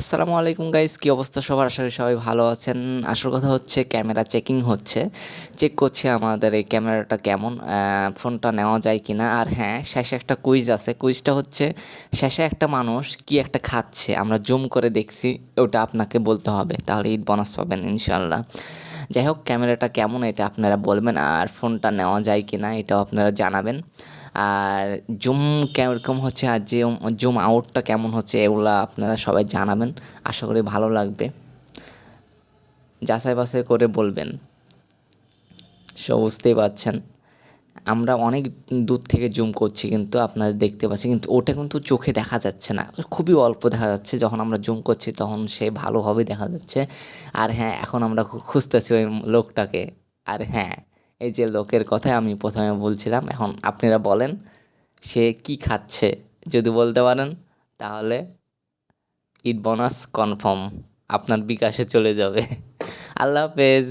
আসসালামু আলাইকুম গাইস, কি অবস্থা সবার? আশা করি সবাই ভালো আছেন। আসল কথা হচ্ছে ক্যামেরা চেকিং হচ্ছে। চেক করছি আমাদের এই ক্যামেরাটা কেমন, ফোনটা নেওয়া যায় কিনা। আর হ্যাঁ, শেষে একটা কুইজ আছে। কুইজটা হচ্ছে শেষে একটা মানুষ কি একটা খাচ্ছে, আমরা জুম করে দেখছি। ওটা আপনাকে বলতে হবে, তাহলে ঈদ বোনাস পাবেন ইনশাল্লাহ। যাই হোক, ক্যামেরাটা কেমন এটা আপনারা বলবেন, আর ফোনটা নেওয়া যায় কিনা এটাও আপনারা জানাবেন। আর জুম কেরকম হচ্ছে আর জুম আউটটা কেমন হচ্ছে এগুলা আপনারা সবাই জানাবেন। আশা করি ভালো লাগবে। যাচাই বাছাই করে বলবেন। বুঝতেই পারছেন, আমরা অনেক দূর থেকে জুম করছি কিন্তু আপনারা দেখতে পাচ্ছি, কিন্তু ওটা কিন্তু চোখে দেখা যাচ্ছে না, খুবই অল্প দেখা যাচ্ছে। যখন আমরা জুম করছি তখন সে ভালোভাবে দেখা যাচ্ছে। আর হ্যাঁ, এখন আমরা খুঁজতেছি ওই লোকটাকে। আর হ্যাঁ, এই যে লোকের কথাই আমি প্রথমে বলছিলাম, এখন আপনারা বলেন সে কি খাচ্ছে। যদি বলতে পারেন তাহলে ঈদ বোনাস কনফার্ম আপনার বিকাশে চলে যাবে। আল্লাহ হাফেজ।